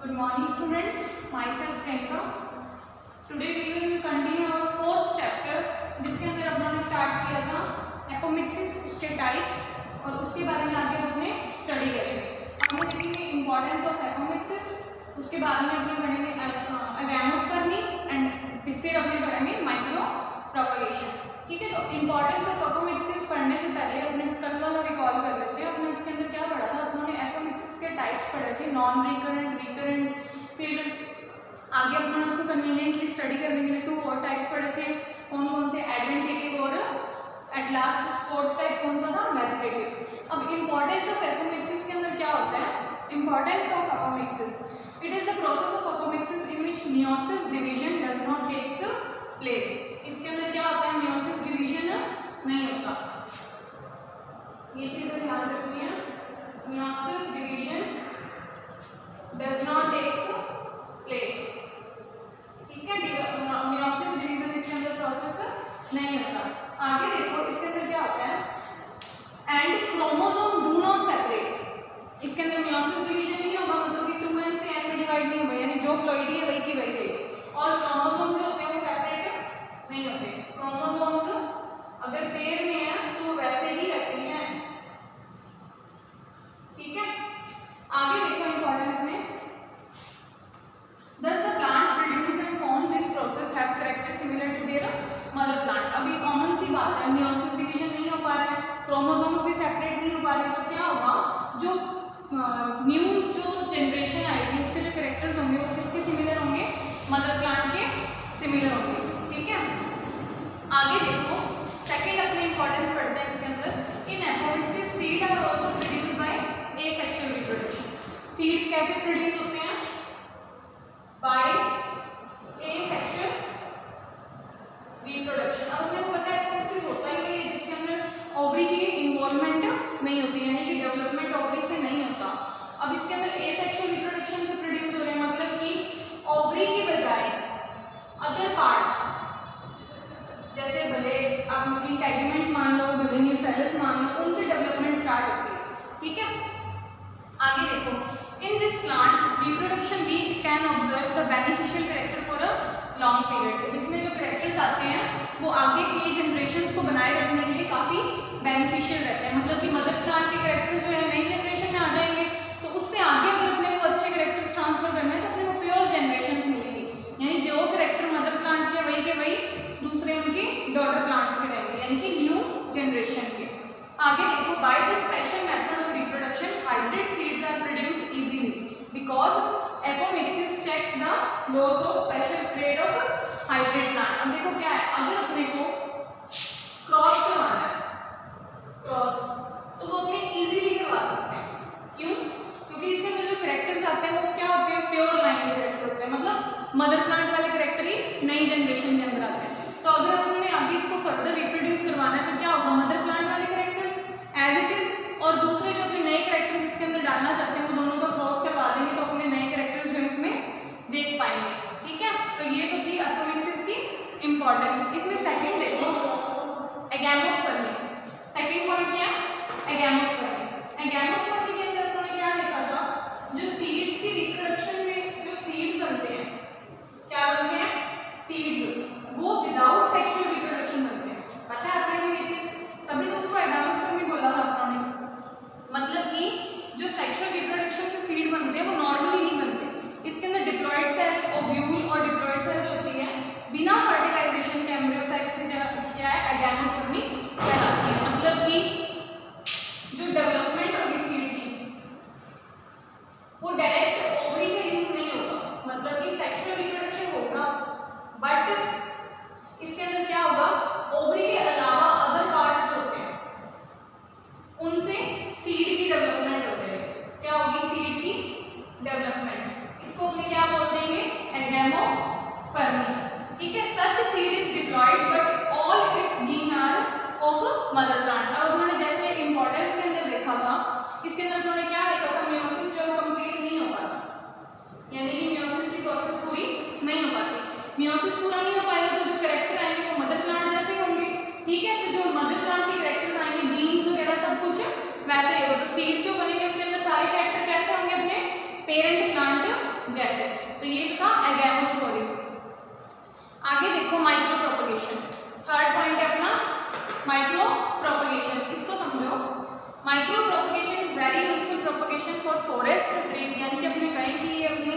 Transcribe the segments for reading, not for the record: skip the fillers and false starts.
Good morning students, myself Priyanka. Today we will continue our fourth chapter जिसके अंदर अपनों ने स्टार्ट किया था एपोमिक्सिस, उसके टाइप्स और उसके बारे में आगे अपने स्टडी करेंगे। हमने देखेंगे इम्पोर्टेंस ऑफ एपोमिक्सिस, उसके बाद में अपने पढ़ेंगे एगैमोस्पर्मी एंड फिर अपने पढ़ेंगे माइक्रो प्रोपगेशन। ठीक है, तो इम्पोर्टेंस ऑफ एपोमिक्सिस पढ़ने से पहले अपने कल वाला रिकॉल कर लेते हैं। अपने उसके अंदर क्या पढ़ा था, उन्होंने एपोमिक्सिस के टाइप्स पढ़े थे, नॉन रिकरेंट, रिकरेंट, फिर आगे अपने उसको कन्वीनियंटली स्टडी करने के लिए 2 और टाइप्स पढ़े थे, कौन कौन से, एडवेंटेटिव और एट लास्ट 4th टाइप कौन सा था, वेजिटेटिव। अब इम्पोर्टेंस ऑफ एपोमिक्सिस के अंदर क्या होता है, importance of apomixis, it is the process of apomixis in which meiosis division does not takes place. इसके अंदर क्या होता है, मियोसिस डिवीजन नहीं होता, ये चीजें ध्यान रखनी है, meiosis division does not takes place. ठीक है, मियोसिस डिवीजन इसके अंदर प्रोसेस नहीं होता। आगे देखो इसके अंदर क्या होता है, and chromosome do not separate. इसके अंदर मियोसिस डिवीजन नहीं होगा, मतलब कि 2n से n में डिवाइड नहीं होगा, यानी जो प्लॉइडी है वही की वही रहेगी। और क्रोमोसोम जो होते हैं वो सेपरेट नहीं होते, क्रोमोसोम्स अगर पेयर में है तो वैसे ही रहते हैं। ठीक है, आगे देखो इंपॉर्टेंस में, does the plant produce and form this process have character similar to their mother plant। अभी कॉमन सी बात है, मियोसिस डिवीजन नहीं हो पा रहा है, क्रोमोसोम्स भी सेपरेट नहीं हो पा रहे, तो क्या होगा, जो न्यू जो जनरेशन आएगी उसके जो कैरेक्टर्स होंगे वो किसके सिमिलर होंगे, मदर प्लांट के सिमिलर होंगे। ठीक है, आगे देखो सेकंड अपने इंपॉर्टेंस पढ़ते हैं इसके अंदर, in apomixis seed are also produced by asexual reproduction. Seeds कैसे प्रोड्यूस होते हैं, बाय एसेक्सुअल रिप्रोडक्शन। अब हमें पता है एपोमिक्सिस होता ही है जिसके अंदर ओवरी की इन्वॉल्वमेंट नहीं होती, यानी कि डेवलपमेंट ओवरी से नहीं होता। अब इसके अंदर एसेक्सुअल रिप्रोडक्शन से प्रोड्यूस हो रहे हैं, मतलब कि ओवरी की बजाय अदर पार्ट्स, जैसे भले आप इंटेगुमेंट मान लो, भले न्यूसेलस मान लो, उनसे डेवलपमेंट स्टार्ट होती है। ठीक है, आगे देखो, in this plant reproduction we can observe the beneficial character for a long period. इसमें जो कैरेक्टर्स आते हैं वो आगे की जनरेशंस को बनाए रखने के लिए काफ़ी बेनिफिशियल रहते हैं, मतलब कि मदर प्लांट के कैरेक्टर्स जो है नई जनरेशन में आ जाएंगे, तो उससे आगे अगर अपने को अच्छे कैरेक्टर्स ट्रांसफर करने हैं तो अपने को प्योर जनरेशंस मिलेंगी, यानी जो कैरेक्टर मदर प्लांट के वही दूसरे उनके डॉटर प्लांट्स के रहेंगे, यानी कि न्यू जनरेशन के। आगे देखो, by the special method of reproduction hybrid seeds are produced easily because apomixis checks the laws of special trade of hybrid plant. अब देखो क्या है, अगर अपने को क्रॉस करवाना है, क्रॉस, तो वो अपने इजीली करवा सकते हैं। क्यों? क्योंकि इसके अंदर जो कैरेक्टर्स आते हैं वो क्या होते हैं, प्योर लाइन के कैरेक्टर होते हैं, मतलब मदर प्लांट वाले कैरेक्टर ही नई जनरेशन के अंदर आते हैं। तो अगर अपने आगे इसको फर्दर रिप्रोड्यूस करवाना है तो क्या होगा, मदर प्लांट वाले कैरेक्टर्स एज इट इज और दूसरे जो अपने नए कैरेक्टर्स इसके अंदर डालना चाहते हैं वो दोनों का क्रॉस करवा देंगे, तो अपने नए कैरेक्टर्स जो इसमें देख पाएंगे। ठीक है, तो ये तो थी एपोमिक्सिस की इंपॉर्टेंस। इसमें सेकंड देखो, एगैमोस्पर्मी। सेकंड पॉइंट क्या है, एगैमोस्पर्मी। एगैमोस्पर्मी के अंदर उन्होंने क्या देखा था, जो सीड्स की रिप्रोडक्शन में जो सीड्स बनते हैं, क्या बनते हैं, सीड्स, वो विदाउट सेक्सुअल रिप्रोडक्शन बनते हैं। पता है आपने को ये चीज, तभी तो उसको एगैमोस्पर्मी बोला था उन्होंने, मतलब कि जो सेक्सुअल रिप्रोडक्शन से सीड बनते हैं वो नॉर्मली नहीं बनते। इसके अंदर डिप्लॉइड सेल, ओव्यूल और डिप्लॉइड सेल जो होती है बिना फर्टिलाइजेशन के एम्ब्रियो साइट से क्या है, एगैमोस्पर्मी कहलाती है। मतलब कि जो डेवलपमेंट होगी सीड की वो डायरेक्ट ओवरी का यूज नहीं होगा, मतलब कि सेक्सुअल रिप्रोडक्शन होगा बट इसके अंदर क्या होगा, ओवरी के अलावा अदर पार्ट्स जो होते हैं उनसे सीड की डेवलपमेंट हो जाएगी। क्या होगी, सीड की डेवलपमेंट। इसको अपने क्या बोल देंगे, एगैमोस्पर्मी। ठीक है, such seed is diploid but all its gene are of mother plant. अब उन्होंने जैसे इंपॉर्टेंस के अंदर देखा था, इसके अंदर उन्होंने क्या देखा था, मियोसिस जो कंप्लीट नहीं हो पाता, यानी कि मियोसिस की प्रोसेस पूरी नहीं हो पाती। मियोसिस पूरा नहीं हो पाएगा तो जो कैरेक्टर आएंगे वो मदर प्लांट जैसे होंगे। ठीक है, तो जो मदर प्लांट के कैरेक्टर्स आएंगे, जीन्स वगैरह सब कुछ वैसे ही होगा, तो सीड्स जो बनेंगे उनके अंदर सारे कैरेक्टर कैसे होंगे, अपने पेरेंट प्लांट जैसे, तो ये था एगैमोस्पोरी। आगे देखो माइक्रो प्रोपगेशन, थर्ड पॉइंट है अपना माइक्रो प्रोपगेशन। इसको समझो, micro propagation is very useful propagation for forest trees, यानी कि अपने कहें कि ये अपनी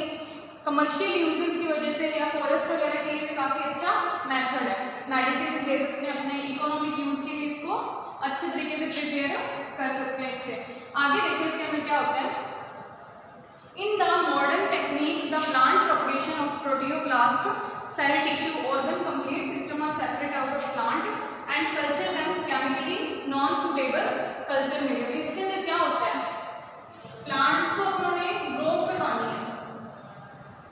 कमर्शियल यूजेस की वजह से या फॉरेस्ट वगैरह के लिए भी काफ़ी अच्छा मेथड है। मेडिसिन ले सकते हैं अपने इकोनॉमिक यूज के लिए, इसको अच्छे तरीके से प्रिपेयर कर सकते हैं इससे। आगे देखो इसके अंदर क्या होता है, in the modern technique the plant propagation of protoplast cell tissue organ complete system are separate out of plant and culture them chemically known suitable culture medium. इसके अंदर क्या होता है, प्लांट्स को उन्होंने ग्रोथ करवानी है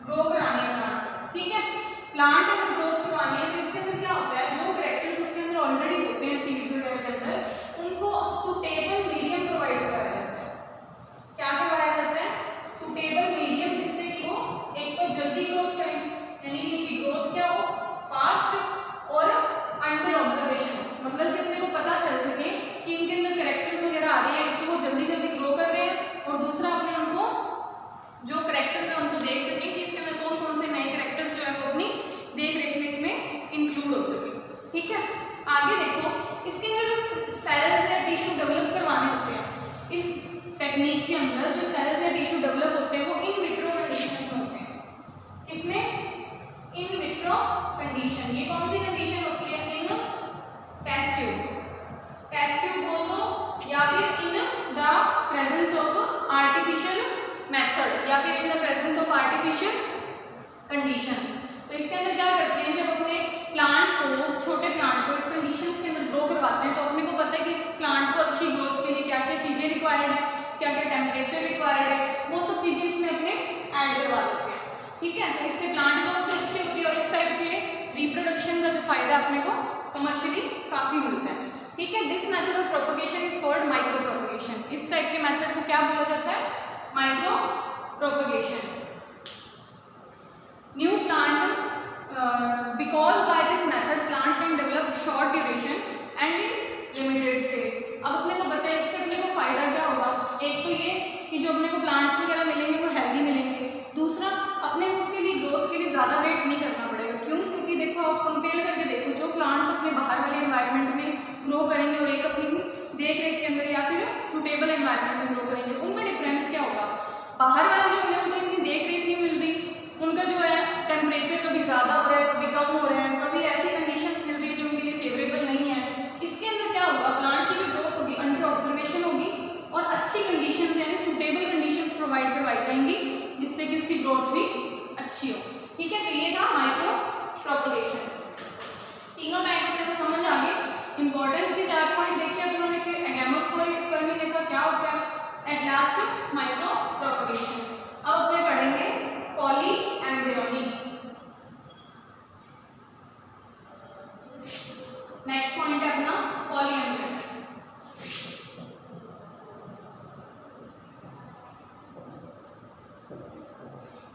प्लांट्स, ठीक है, प्लांट अगर ग्रोथ करवानी है तो इसके अंदर क्या होता है, जो कैरेक्टर्स उसके अंदर ऑलरेडी होते हैं सीड्स वगैरह के अंदर, उनको सुटेबल मीडियम प्रोवाइड कराया जाता है। क्या करवाया जाता है, सुटेबल मीडियम, जिससे कि वो एक तो जल्दी ग्रोथ करें, यानी कि उनकी ग्रोथ क्या हो, फास्ट और अंडर ऑब्जर्वेशन, मतलब कि अपने को पता चल सके कि इनके अंदर कैरेक्टर्स वगैरह आ रहे हैं कि वो जल्दी जल्दी ग्रो कर रहे हैं, और दूसरा अपने उनको जो कैरेक्टर्स है उनको देख सकें कि इसके अंदर कौन कौन से नए कैरेक्टर्स जो है वो अपनी देख रेख में इसमें इंक्लूड हो सके, ठीक है। आगे देखो, इसके अंदर जो सेल्स या टिश्यू डेवलप करवाने होते हैं, इस टेक्निक के अंदर जो सेल्स या टिश्यू डेवलप होते हैं वो इन विट्रो कंडीशन में होते हैं। किसमें, इन विट्रो कंडीशन। ये कौन सी कंडीशन होती है, इन टेस्ट ट्यूब बोल दो, या फिर in the presence of artificial method, या फिर in the presence of artificial conditions. तो इसके अंदर क्या करते हैं, जब अपने प्लांट को, छोटे प्लांट को इस कंडीशंस के अंदर ग्रो करवाते हैं, तो अपने को पता है कि इस प्लांट को अच्छी ग्रोथ के लिए क्या क्या चीज़ें रिक्वायर्ड है, क्या क्या टेम्परेचर रिक्वायर्ड है, वो सब चीज़ें इसमें अपने ऐड करवा देते हैं, ठीक है। तो इससे प्लांट ग्रोथ अच्छी होती है और इस टाइप के रिप्रोडक्शन का जो फायदा अपने को कमर्शियली काफ़ी मिलता है, ठीक है। This method of propagation is called micro propagation. इस टाइप के मेथड को क्या बोला जाता है, micro propagation. New plant, because by this method plant can develop short duration and in limited state. अब अपने को बताया इससे अपने को फायदा क्या होगा, एक तो ये कि जो अपने को प्लांट्स वगैरह मिलेंगे वो हेल्दी मिलेंगे, दूसरा अपने को उसके लिए ग्रोथ के लिए ज़्यादा वेट नहीं करना पड़ेगा। क्यों, क्योंकि देखो आप कंपेयर करके देखो, जो प्लांट्स अपने बाहर वाले एनवायरनमेंट में ग्रो करेंगे और एक अपनी देख रेख के अंदर या फिर सुटेबल एनवायरनमेंट में ग्रो करेंगे, उनमें डिफरेंस क्या होगा, बाहर वाले जो है उनको इतनी देख रेख नहीं मिल रही, उनका जो है टेम्परेचर कभी ज़्यादा हो रहा है, कभी कम हो रहा है, कभी ऐसी कंडीशंस मिल रही है जो उनके लिए फेवरेबल नहीं है। इसके अंदर क्या होगा, प्लांट की जो ग्रोथ होगी अंडर ऑब्जर्वेशन होगी और अच्छी कंडीशंस यानी सुटेबल कंडीशंस प्रोवाइड करवाई जाएंगी, जिससे कि उसकी ग्रोथ भी अच्छी हो, ठीक है। तो ये था माइक्रो प्रोपगेशन। तीनों टाइप अपने को समझ आ गई। इंपॉर्टेंस के 4 पॉइंट देखिए अब उन्होंने, फिर एगैमोस्पोरी देखा क्या होता है, एट लास्ट माइक्रो प्रोपगेशन। अब अपने पढ़ेंगे पॉली एम्ब्रियोनी। नेक्स्ट पॉइंट है अपना पॉली एम्ब्रियोनी।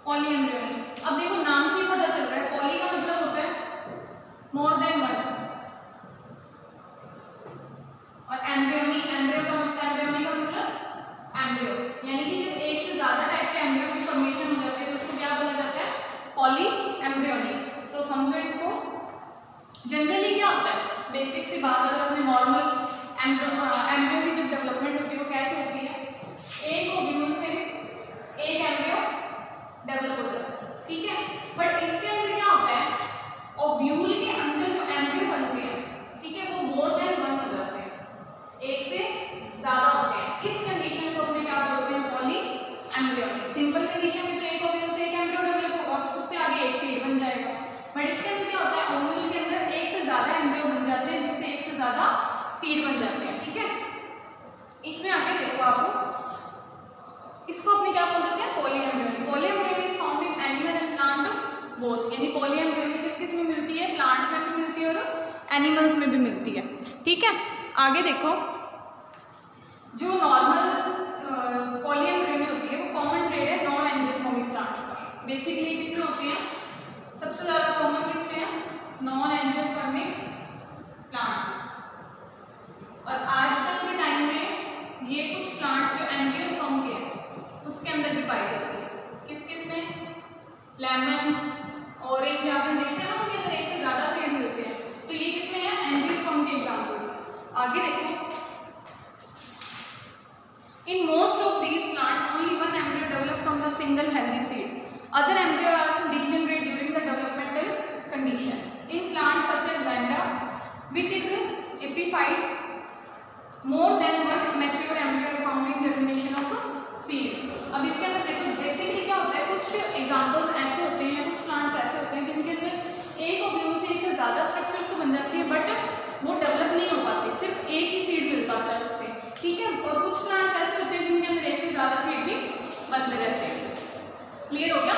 पॉली एम्ब्रियोनी, अब देखो नाम से ही पता चल रहा है, पॉली का मतलब होता है मोर देन वन, और एम्ब्रियोनी, एम्ब्रियोनी का मतलब एम्ब्रियो, यानी कि जब एक से ज्यादा टाइप के एम्ब्रियो की फॉर्मेशन हो जाती है तो उसको क्या बोला जाता है, पॉली एम्ब्रियोनी। तो समझो इसको, जनरली क्या होता है, बेसिक सी बात अगर अपने नॉर्मल एम्ब्रियो की जो डेवलपमेंट होती है वो कैसे होती है, एक ओव्यूल से एक एम्ब्रियो डेवलप हो जाता है, ठीक है। बट इसके अंदर क्या होता है, ओव्यूल के अंदर जो एम्ब्रियो बनते हैं, ठीक है, वो मोर देन वन हो जाते हैं, एक से ज्यादा होते हैं। इस कंडीशन को अपने क्या बोलते हैं, पॉली एम्ब्रियोनी। सिंपल कंडीशन में तो एक ओव्यूल से एक एम्ब्रियो डेवलप होगा, उससे आगे एक सीड बन जाएगा। बट इसके अंदर क्या होता है, ओव्यूल के अंदर एक से ज्यादा एम्ब्रियो बन जाते हैं, जिससे एक से ज्यादा सीड बन जाते हैं, ठीक है। इसमें आगे देखो आप, इसको अपने क्या बोल देते हैं, poly embryony. Poly embryony is found in animal and plant both, यानी पॉली एम्ब्रियोनी किस किस में मिलती है, प्लांट्स में भी मिलती है और एनिमल्स में भी मिलती है, ठीक है। आगे देखो, जो नॉर्मल पॉली एम्ब्रियोनी होती है वो कॉमन ट्रेड है नॉन एंजियोस्पर्मिक प्लांट्स का। बेसिकली किसमें होती है, सबसे ज़्यादा कॉमन किसमें है, नॉन एंजियोस्पर्मिक प्लांट्स। और आजकल के टाइम में ये कुछ प्लांट्स जो एंजियोस्पर्म के हैं उसके अंदर भी पाई जाती है। किस किस में, लेमन, ऑरेंज, आपने देखे ना उनके अंदर एक से ज्यादा सीड मिलते हैं, तो ये किसमें है, एंजियोस्पर्म के एग्जांपल्स। आगे देखो, in most of these plant only one embryo develop from the single healthy seed, other embryo are degenerate during the developmental condition. In plants such as Vanda which is epiphyte more than one mature embryo found in germination of seed। अब इसके अंदर देखो basically क्या होता है, कुछ examples ऐसे होते हैं, कुछ प्लांट्स ऐसे होते हैं जिनके अंदर एक ओव्यूल से एक से ज़्यादा स्ट्रक्चर्स तो बन जाती है बट वो डेवलप नहीं हो पाते, सिर्फ एक ही सीड मिल पाता है उससे, ठीक है। और कुछ प्लांट्स ऐसे होते हैं जिनके अंदर एक से ज़्यादा सीड भी बनते रहते हैं। क्लियर हो गया।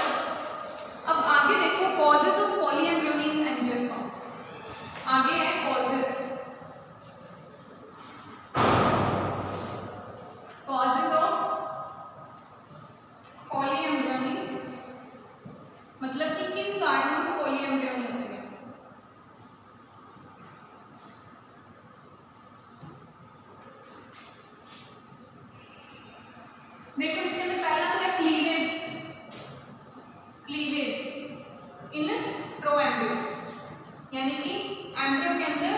अब आगे देखो causes of polyembryony in angiosperm. आगे है कॉजेज ऑफ पॉलीएम्ब्रियोनी, मतलब कि किन कारणों से पॉलीएम्ब्रियोनी होती है। देखो इसके अंदर पहला तो है क्लीवेज, क्लीवेज इन प्रोएम्ब्रियो, यानी कि एम्ब्रियो के अंदर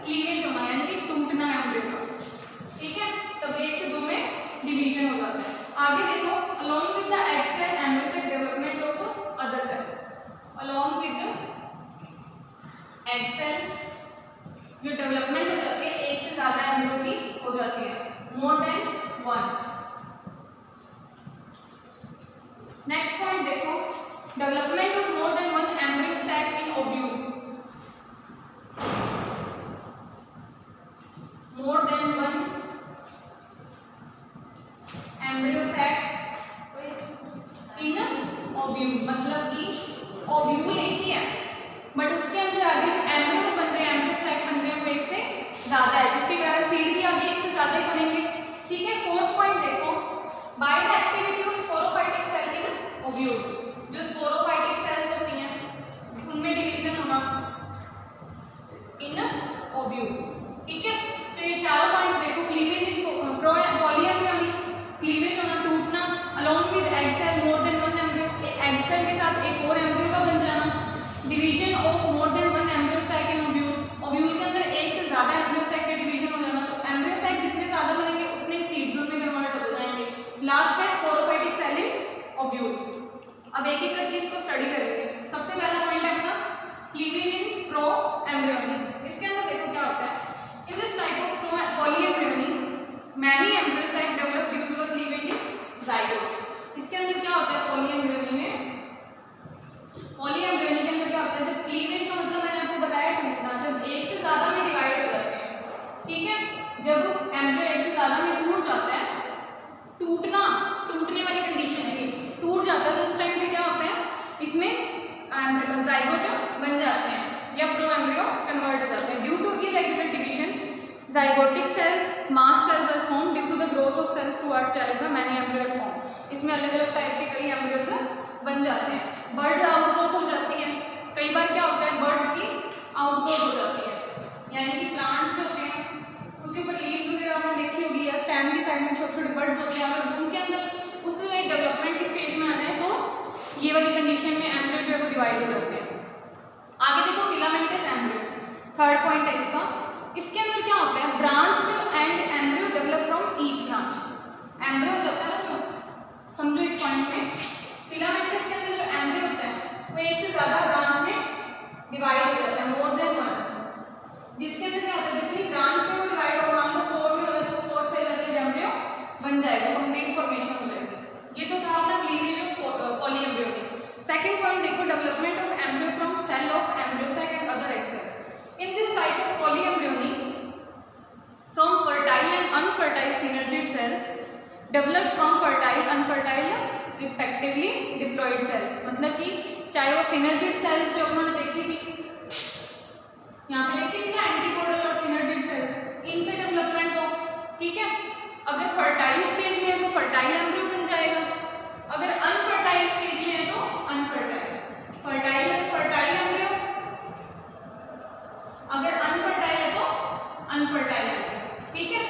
क्लीवेज होना, यानी कि टूटना एम्ब्रियो का, ठीक है। तब एक से दो में डिवीजन हो जाता है। आगे देखो along with the egg cell embryo cell development of other cell, along with the egg cell जो डेवलपमेंट हो जाती है एक से ज्यादा एम्ब्रियो की हो जाती है, more than one. Next point देखो development of more than one embryo sac in ovule, more than one embryo sac in ovule, मतलब कि ओव्यूल एक ही है बट उसके अंदर आगे जो एम्ब्रियोज बन रहे हैं, एम्ब्रियो सैक बन रहे हैं वो एक से ज्यादा है, जिसके कारण सीड भी आगे एक से ज्यादा ही बनेंगे, ठीक है। फोर्थ पॉइंट देखो by the activity of sporophytic cell in ovule, जो स्पोरोफाइटिक सेल्स होती हैं उनमें डिवीजन होना इन ओव्यूल, ठीक है। तो ये चारों पॉइंट्स देखो क्लीवेज इन पॉलीएम्ब्रियोनी, क्लीवेज होना, टूटना, along with egg cell more than one embryo, egg cell के साथ एक और एम्ब्रियो का बन जाना, division of more than one embryo sac in ovule, ovule के अंदर एक से ज्यादा एम्ब्रियो सैक के डिवीजन हो जाना, तो एम्ब्रियो सैक जितने ज्यादा बनेंगे उतने सीड्स में कन्वर्ट हो जाएंगे। लास्ट है स्पोरोफाइटिक सेल इन ओव्यूल। अब एक एक करके इसको स्टडी करेंगे। सबसे पहला पॉइंट है अपना क्लीवेज इन प्रो एम्ब्रियोनी। इसके अंदर देखो क्या होता है, in this type of polyembryony many embryo sac develop due to the cleavage in zygote. इसके अंदर क्या होता है पॉलीएम्ब्रियोनी में, पॉलीएम्ब्रियोनी के अंदर क्या होता है, जब क्लीवेज का मतलब मैंने आपको बताया टूटना, जब एक से ज्यादा में डिवाइड हो जाते हैं, ठीक है। जब एम्ब्रियो एक से ज्यादा में टूट जाता है, टूटना, टूटने वाली कंडीशन है, टूट जाता है तो उस टाइम पे क्या होता है, इसमें जाइगोट बन जाते हैं या प्रो एम्ब्रियो कन्वर्ट हो जाते हैं। Due to irregular division zygotic cells mass cells are form due to the growth of cells towards child many embryal form. इसमें अलग अलग टाइप के कई एम्ब्रियोज बन जाते हैं। बर्ड्स आउटग्रोथ हो जाती है, कई बार क्या होता है बर्ड्स की आउटग्रोथ हो जाती है, यानी कि प्लांट्स जो होते हैं उसके ऊपर लीव्स वगैरह आपने देखी होगी या स्टेम की साइड में छोटे छोटे बर्ड्स होते हैं, अगर उनके अंदर उस डेवलपमेंट की स्टेज में आ जाए तो ये वाली कंडीशन में एम्ब्रियो जो है वो डिवाइड हो जाते हैं। आगे देखो फिलामेंटस एम्ब्रियो, थर्ड पॉइंट है इसका। इसके अंदर क्या होता है, branch and embryo develop from each branch. Embryo होता है ना जो, समझो इस पॉइंट में फिलामेंटस के अंदर जो एम्ब्रियो होता है वो एक से ज्यादा ब्रांच में डिवाइड हो जाता है, मोर देन वन, जिसके अंदर क्या होता है जितनी ब्रांच में वो डिवाइड हो, मान लो 4 में होगा तो 4 से अलग एम्ब्रियो बन जाएगा, कंप्लीट फॉर्मेशन हो जाएगी। ये तो था अपना cleavage of polyembryony. Second point देखो development of embryo from cell of embryo sac and other egg cells. In this type of polyembryony from fertile and unfertile synergid cells develop from fertile unfertile respectively diploid cells. मतलब कि चाहे वो synergid cells जो उन्होंने देखी थी, यहाँ पे देखी थी ना एंटीपोडल और सिनर्जिड सेल्स, इनसे डेवलपमेंट हो, ठीक है। अगर फर्टाइल स्टेज में है तो फर्टाइल एम्ब्रियो बन जाएगा, अगर अनफर्टाइल स्टेज में है तो अनफर्टाइल, फर्टाइल है तो फर्टाइल एम्ब्रियो, अगर अनफर्टाइल है तो अनफर्टाइल एम्ब्रियो, ठीक है।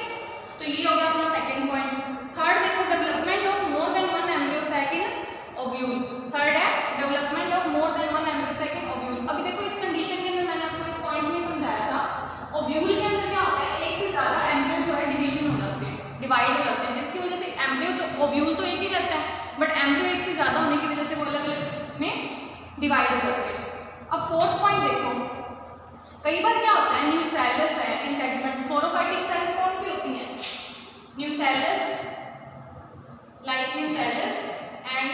तो ये हो गया अपना सेकंड पॉइंट। थर्ड देखो development of more than one embryo sac in ovule. Third है development of more than one embryo sac in ovule. अभी देखो इस कंडीशन के अंदर मैंने आपको इस पॉइंट में समझाया था, ओव्यूल के अंदर क्या होता है, एक से ज़्यादा एम्ब्रियो जो है डिवीजन हो जाते हैं, डिवाइड हो जाते हैं, जिसकी वजह से एम्ब्रियो तो ओव्यूल तो एक ही रहता है बट एम्ब्रियो एक से ज़्यादा होने की वजह से वो अलग अलग में डिवाइड हो जाते हैं। अब फोर्थ पॉइंट देखो, कई बार क्या होता है, न्यूसेलस है, इंटेगुमेंट, स्पोरोफाइटिक सेल्स कौन सी होती हैं, nucellus, like nucellus and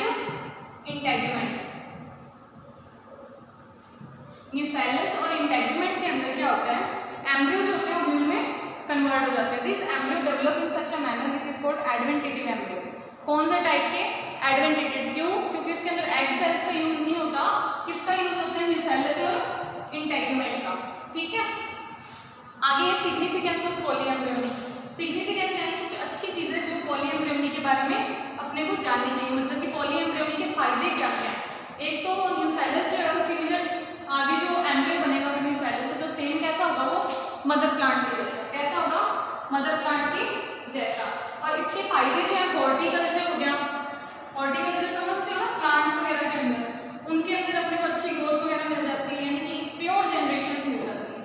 integument. Nucellus और इंटेगुमेंट के अंदर क्या होता है, एम्ब्रियो जो होते हैं ओव्यूल में कन्वर्ट हो जाते हैं। This embryo develop in such a manner which is called adventive embryo. कौन से टाइप के, एडवेंटेटिव, क्यों, क्योंकि इसके अंदर एग सेल्स का यूज नहीं होता, किसका यूज होता है, न्यूसेलस और इंटेगुमेंट का। ठीक है, आगे सिग्निफिकेंस ऑफ पॉलीएम्ब्रियोनी। सिग्निफिकेंस यानी कुछ अच्छी चीजें जो पॉलीएम्ब्रियोनी के बारे में अपने को जाननी चाहिए, मतलब कि पॉलीएम्ब्रियोनी के फायदे क्या क्या हैं। एक तो न्यूसेलस जो है वो सिमिलर, आगे जो एम्ब्रियो बनेगा न्यूसेलस से तो सेम कैसा होगा, वो मदर प्लांट के जैसा, कैसा होगा, मदर प्लांट के जैसा। और इसके फायदे जो है, हॉर्टिकल्चर हो गया, हॉर्टिकल्चर समझते हो ना, प्लांट्स वगैरह के अंदर, उनके अंदर अपने को अच्छी ग्रोथ वगैरह मिल जाती है, यानी कि प्योर जनरेशन मिल जाती है।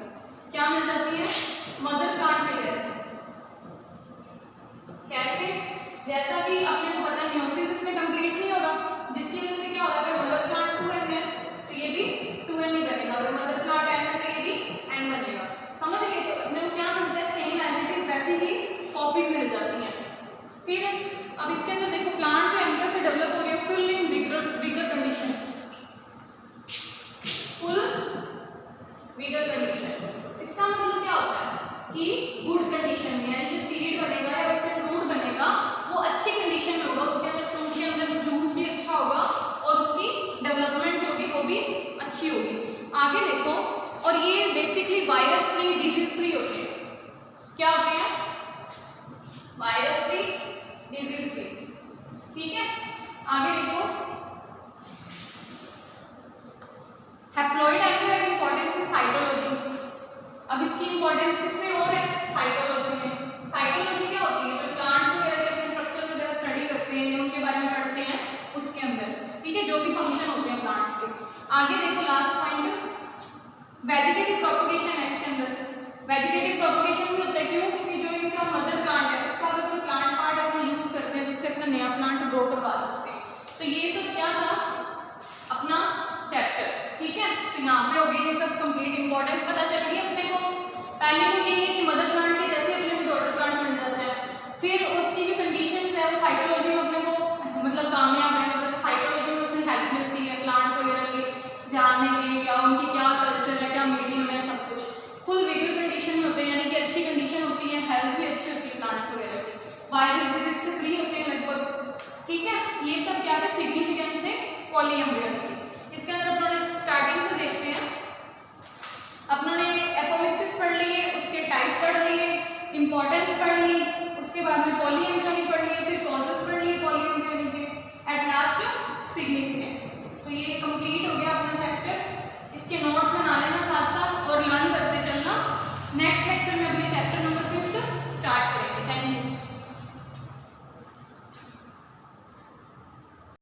क्या मिल जाती है, मदर प्लांट के जैसे। कैसे, जैसा कि अपने को पता है मियोसिस इसमें कंप्लीट नहीं हो रहा, जिसकी वजह से क्या हो रहा है, अगर मदर प्लांट 2n है तो ये भी 2n ही बनेगा, अगर मदर प्लांट n है तो ये भी n बनेगा। समझ गए, तो अपने को क्या मिलता है, सेम एज इट इज वैसी ही कॉपीज मिल जाती हैं। फिर अब इसके अंदर देखो, प्लांट जो एम्ब्रियो से डेवलप हो रही है full in vigour condition, full vigour condition. इसका मतलब क्या होता है कि गुड कंडीशन में, यानी जो सीड बनेगा या उससे फ्रूट बनेगा वो अच्छी कंडीशन में होगा, उसके अंदर फ्रूट के अंदर जूस भी अच्छा होगा और उसकी डेवलपमेंट जो होगी वो भी अच्छी होगी। आगे देखो, और ये basically virus free, disease free होते हैं। क्या होते हैं, वायरस फ्री, डिजीज फ्री। ठीक है, आगे देखो, haploid embryo have importance in cytology. अब इसकी इंपॉर्टेंस किसमें और है, साइटोलॉजी में। साइटोलॉजी क्या होती है, जो प्लांट्स वगैरह के अपने स्ट्रक्चर वगैरह स्टडी करते हैं, उनके बारे में पढ़ते हैं उसके अंदर। ठीक है, जो भी फंक्शन होते हैं प्लांट्स के। आगे देखो, लास्ट पॉइंट, वेजिटेटिव प्रोपगेशन है इसके अंदर। वेजिटेटिव प्रोपगेशन भी होता है, क्यों, क्योंकि जो इनका मदर प्लांट है उसका अगर कोई प्लांट पार्ट अपने यूज करते हैं तो उससे अपना नया प्लांट ग्रो करवा सकते हैं। तो ये सब क्या था अपना चैप्टर। ठीक है, तो यहाँ पे हो गई ये सब कंप्लीट, इंपॉर्टेंस पता चल गई अपने को। पहले तो ये है कि मदर प्लांट के जैसे अपने को डॉटर प्लांट मिल जाता है, फिर उसकी जो कंडीशंस है वो साइटोलॉजी में अपने को मतलब कामयाब है, मतलब साइटोलॉजी में उसमें हेल्प मिलती है प्लांट्स वगैरह के जानने में, या उनकी क्या कल्चर है, क्या मीडियम है, सब कुछ फुल विगर कंडीशन में होते हैं, यानी कि अच्छी कंडीशन होती है, हेल्थ भी अच्छी होती है प्लांट्स वगैरह की, वायरस डिजीज से फ्री होते हैं लगभग। ठीक है, ये सब क्या थे, सिग्निफिकेंस थे पॉलीएम्ब्रियोनी की। इसके अंदर अपने स्टार्टिंग से देखते हैं, अपनों ने